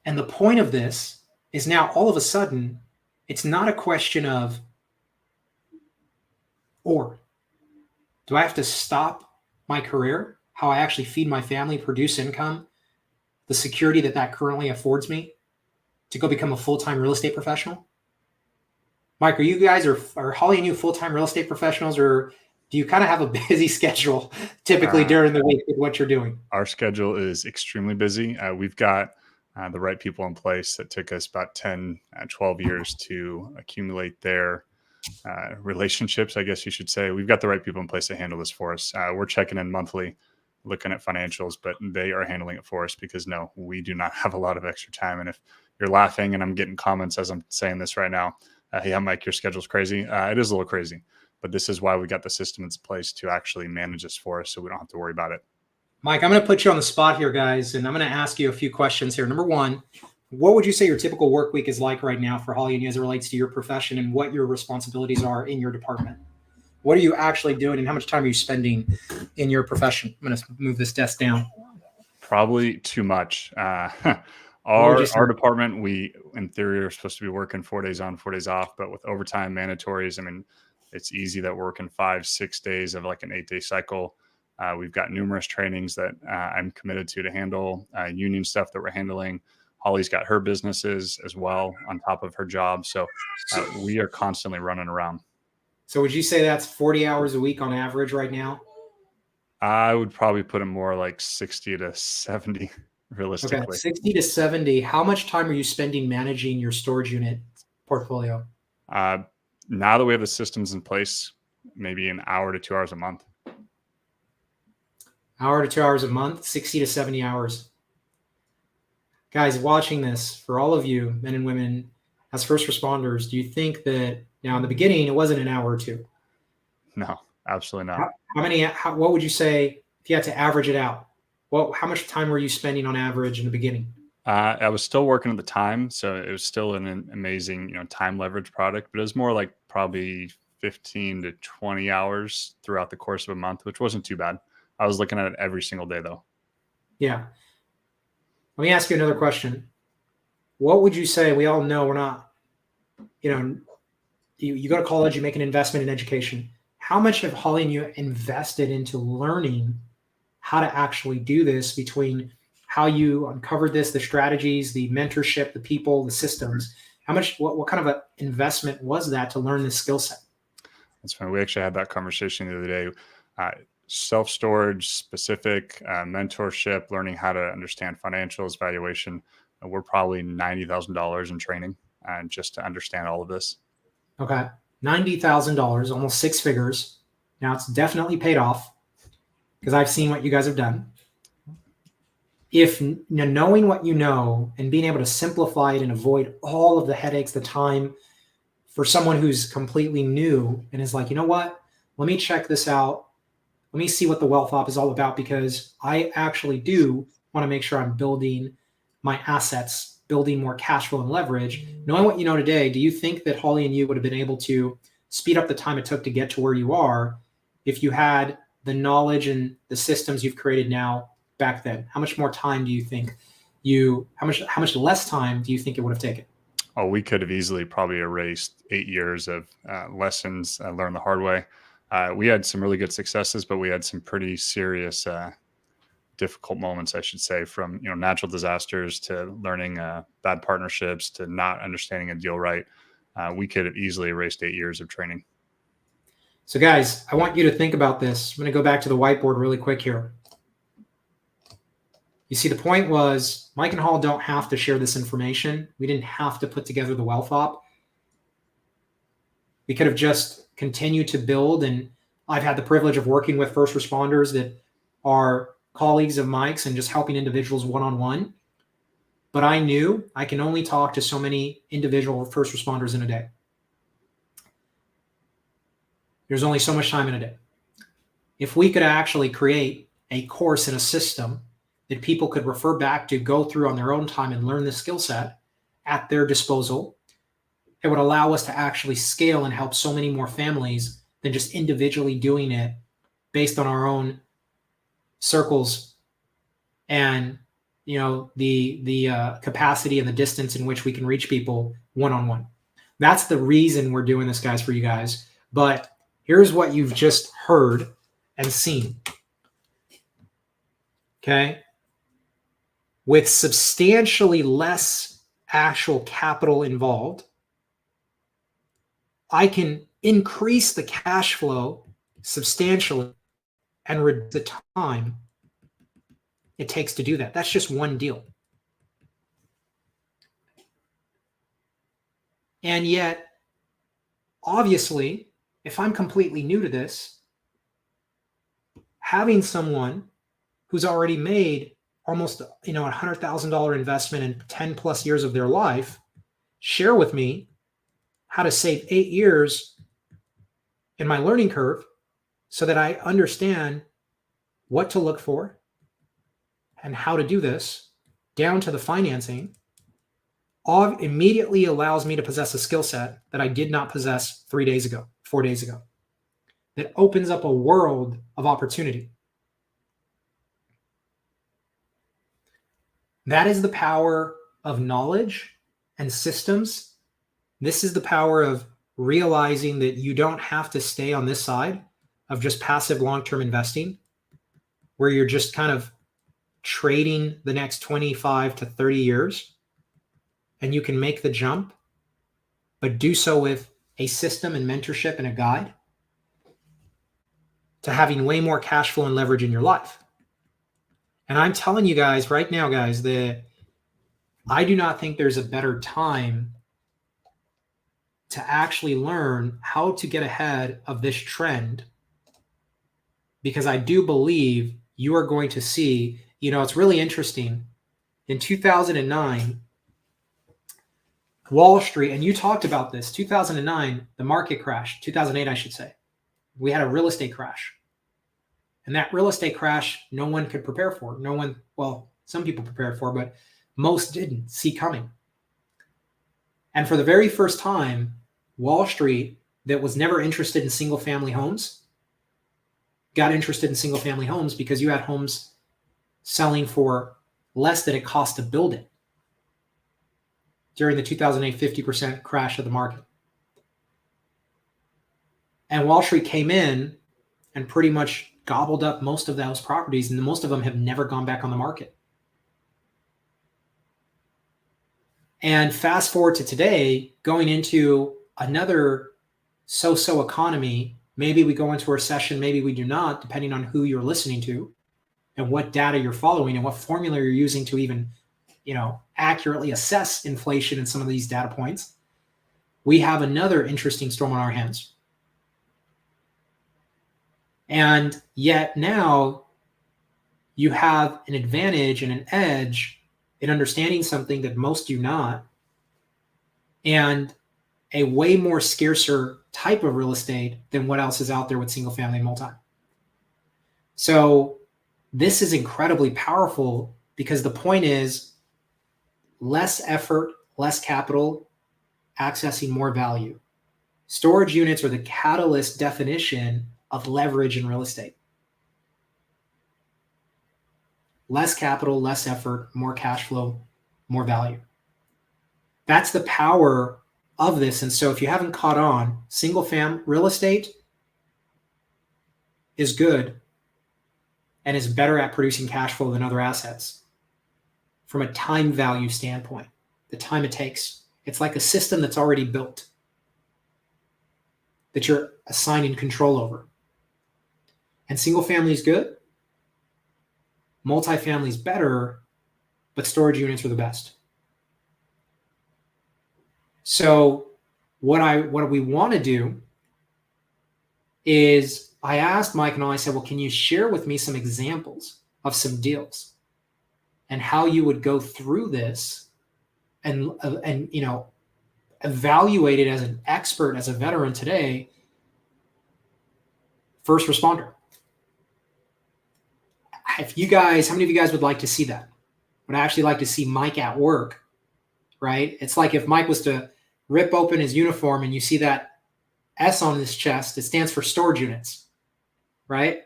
And the point of this is now all of a sudden, it's not a question of, or do I have to stop my career, how I actually feed my family, produce income, the security that currently affords me to go become a full-time real estate professional? Mike, are you guys, or Holly and you, full-time real estate professionals, or do you kind of have a busy schedule typically during the week with what you're doing? Our schedule is extremely busy. We've got the right people in place that took us about 10, 12 years to accumulate their relationships, I guess you should say. We've got the right people in place to handle this for us. We're checking in monthly looking at financials, but they are handling it for us because no, we do not have a lot of extra time. And if you're laughing and I'm getting comments as I'm saying this right now, hey, yeah, Mike, your schedule's crazy. It is a little crazy, but this is why we got the system in place to actually manage this for us so we don't have to worry about it. Mike, I'm going to put you on the spot here, guys, and I'm going to ask you a few questions here. Number one, what would you say your typical work week is like right now for Holly and you as it relates to your profession and what your responsibilities are in your department? What are you actually doing and how much time are you spending in your profession? I'm going to move this desk down. Probably too much. What Our would you say? department, we in theory are supposed to be working 4 days on, 4 days off, but with overtime mandatories, I mean, it's easy that we're working 5-6 days of like an 8-day cycle. We've got numerous trainings that I'm committed to handle, union stuff that we're handling. Holly's got her businesses as well on top of her job. So we are constantly running around. So would you say that's 40 hours a week on average right now? I would probably put it more like 60 to 70 realistically. Okay, 60 to 70. How much time are you spending managing your storage unit portfolio? Now that we have the systems in place, maybe an hour to 2 hours a month. Hour to 2 hours a month, 60 to 70 hours. Guys, watching this, for all of you, men and women, as first responders, do you think that now in the beginning, it wasn't an hour or two? No, absolutely not. What would you say if you had to average it out? How much time were you spending on average in the beginning? I was still working at the time, so it was still an amazing, time leverage product, but it was more like probably 15 to 20 hours throughout the course of a month, which wasn't too bad. I was looking at it every single day though. Yeah. Let me ask you another question. What would you say? We all know we're not, you go to college, you make an investment in education. How much have Holly and you invested into learning how to actually do this, between how you uncovered this, the strategies, the mentorship, the people, the systems? What kind of an investment was that to learn this skill set? That's funny. We actually had that conversation the other day. Self-storage specific, mentorship, learning how to understand financials, valuation. We're probably $90,000 in training just to understand all of this. Okay. $90,000, almost six figures. Now it's definitely paid off because I've seen what you guys have done. If knowing what you know and being able to simplify it and avoid all of the headaches, the time, for someone who's completely new and is like, you know what, let me check this out. Let me see what the Wealth Op is all about, because I actually do want to make sure I'm building my assets, building more cash flow and leverage. Knowing what you know today, do you think that Holly and you would have been able to speed up the time it took to get to where you are if you had the knowledge and the systems you've created now back then? How much more time do you think how much less time do you think it would have taken? Oh, we could have easily probably erased 8 years of lessons learned the hard way. We had some really good successes, but we had some pretty serious, difficult moments, I should say, from natural disasters to learning bad partnerships to not understanding a deal right. We could have easily erased 8 years of training. So guys, I want you to think about this. I'm going to go back to the whiteboard really quick here. You see, the point was Mike and Hall don't have to share this information. We didn't have to put together the Wealth Op. We could have just continued to build. And I've had the privilege of working with first responders that are colleagues of Mike's and just helping individuals one-on-one. But I knew I can only talk to so many individual first responders in a day. There's only so much time in a day. If we could actually create a course and a system that people could refer back to, go through on their own time and learn the skill set at their disposal, it would allow us to actually scale and help so many more families than just individually doing it based on our own circles and the capacity and the distance in which we can reach people one-on-one. That's the reason we're doing this, guys, for you guys. But here's what you've just heard and seen. Okay. With substantially less actual capital involved, I can increase the cash flow substantially and reduce the time it takes to do that. That's just one deal. And yet, obviously, if I'm completely new to this, having someone who's already made almost $100,000 investment in 10 plus years of their life share with me how to save 8 years in my learning curve so that I understand what to look for and how to do this down to the financing, all immediately allows me to possess a skill set that I did not possess 3 days ago, 4 days ago. That opens up a world of opportunity. That is the power of knowledge and systems. This is the power of realizing that you don't have to stay on this side of just passive long-term investing, where you're just kind of trading the next 25 to 30 years, and you can make the jump, but do so with a system and mentorship and a guide to having way more cash flow and leverage in your life. And I'm telling you guys right now, guys, that I do not think there's a better time to actually learn how to get ahead of this trend, because I do believe you are going to see, it's really interesting. In 2009, Wall Street, and you talked about this, 2009, the market crashed, 2008, I should say. We had a real estate crash. And that real estate crash, no one could prepare for. No one, well, some people prepared for, but most didn't see coming. And for the very first time, Wall Street, that was never interested in single family homes, got interested in single family homes because you had homes selling for less than it cost to build it during the 2008 50% crash of the market. And Wall Street came in and pretty much gobbled up most of those properties, and most of them have never gone back on the market. And fast forward to today, going into another so-so economy. Maybe we go into a recession, maybe we do not, depending on who you're listening to and what data you're following and what formula you're using to even, accurately assess inflation in some of these data points. We have another interesting storm on our hands. And yet now you have an advantage and an edge in understanding something that most do not, and a way more scarcer type of real estate than what else is out there with single family and multi. So this is incredibly powerful, because the point is less effort, less capital, accessing more value. Storage units are the catalyst definition of leverage in real estate. Less capital, less effort, more cash flow, more value. That's the power of this. And so if you haven't caught on, single family real estate is good and is better at producing cash flow than other assets from a time value standpoint, the time it takes. It's like a system that's already built that you're assigning control over. And single family is good. Multifamily is better, but storage units are the best. So what we want to do is, I asked Mike and I said, well, can you share with me some examples of some deals and how you would go through this and evaluate it as an expert, as a veteran today, first responder. If you guys, how many of you guys would like to see that? Would actually like to see Mike at work, right? It's like if Mike was to rip open his uniform and you see that S on his chest, it stands for storage units, right?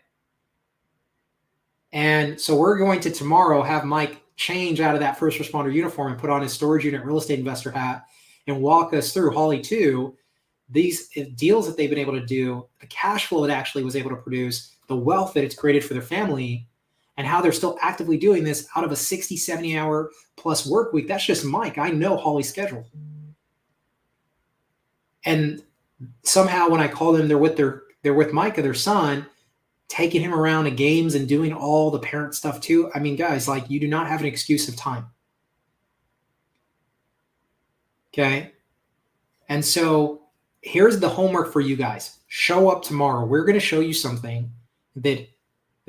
And so we're going to tomorrow have Mike change out of that first responder uniform and put on his storage unit real estate investor hat and walk us through Holly 2, these deals that they've been able to do, the cash flow it actually was able to produce, the wealth that it's created for their family, and how they're still actively doing this out of a 60, 70 hour plus work week. That's just Mike. I know Holly's schedule. And somehow when I call them, they're with Micah, their son, taking him around to games and doing all the parent stuff too. I mean, guys, like, you do not have an excuse of time. Okay. And so here's the homework for you guys. Show up tomorrow. We're going to show you something that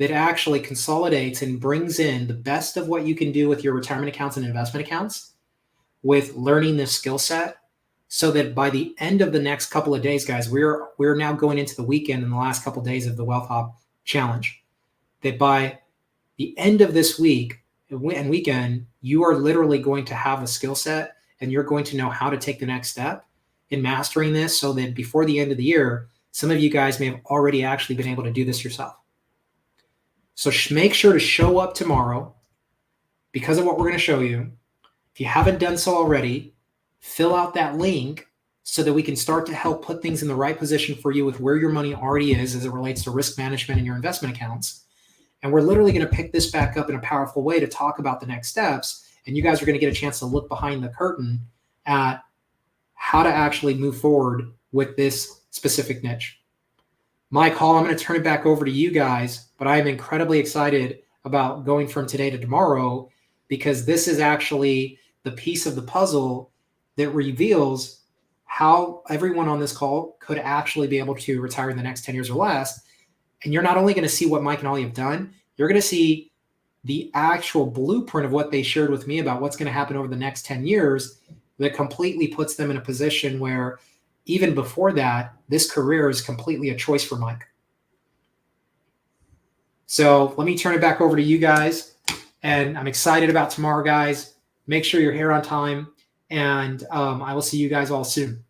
that actually consolidates and brings in the best of what you can do with your retirement accounts and investment accounts with learning this skill set, so that by the end of the next couple of days, guys, we're now going into the weekend and the last couple of days of the Wealth Hop Challenge, that by the end of this week and weekend, you are literally going to have a skill set and you're going to know how to take the next step in mastering this, so that before the end of the year, some of you guys may have already actually been able to do this yourself. So make sure to show up tomorrow because of what we're going to show you. If you haven't done so already, fill out that link so that we can start to help put things in the right position for you with where your money already is as it relates to risk management and your investment accounts. And we're literally going to pick this back up in a powerful way to talk about the next steps. And you guys are going to get a chance to look behind the curtain at how to actually move forward with this specific niche. Mike Hall, I'm going to turn it back over to you guys, but I am incredibly excited about going from today to tomorrow, because this is actually the piece of the puzzle that reveals how everyone on this call could actually be able to retire in the next 10 years or less. And you're not only going to see what Mike and Ollie have done, you're going to see the actual blueprint of what they shared with me about what's going to happen over the next 10 years that completely puts them in a position where even before that, this career is completely a choice for Mike. So let me turn it back over to you guys. And I'm excited about tomorrow, guys. Make sure you're here on time. And I will see you guys all soon.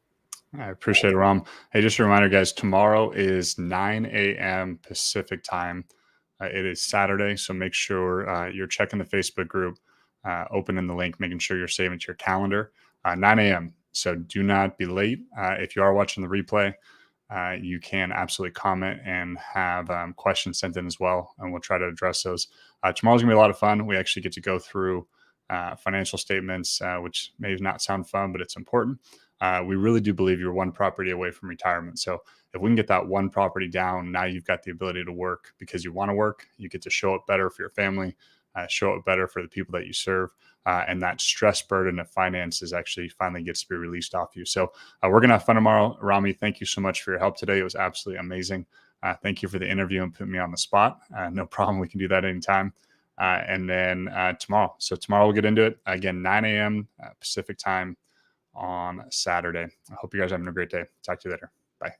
I appreciate it, Ram. Hey, just a reminder, guys, tomorrow is 9 a.m. Pacific time. It is Saturday, so make sure you're checking the Facebook group, opening the link, making sure you're saving to your calendar. 9 a.m. So do not be late. If you are watching the replay, you can absolutely comment and have questions sent in as well, and we'll try to address those. Tomorrow's going to be a lot of fun. We actually get to go through financial statements, which may not sound fun, but it's important. We really do believe you're one property away from retirement. So if we can get that one property down, now you've got the ability to work because you want to work. You get to show up better for your family, show up better for the people that you serve. And that stress burden of finances actually finally gets to be released off you. So we're going to have fun tomorrow. Rami, thank you so much for your help today. It was absolutely amazing. Thank you for the interview and putting me on the spot. No problem. We can do that anytime. And then tomorrow. So tomorrow we'll get into it. Again, 9 a.m. Pacific time on Saturday. I hope you guys are having a great day. Talk to you later. Bye.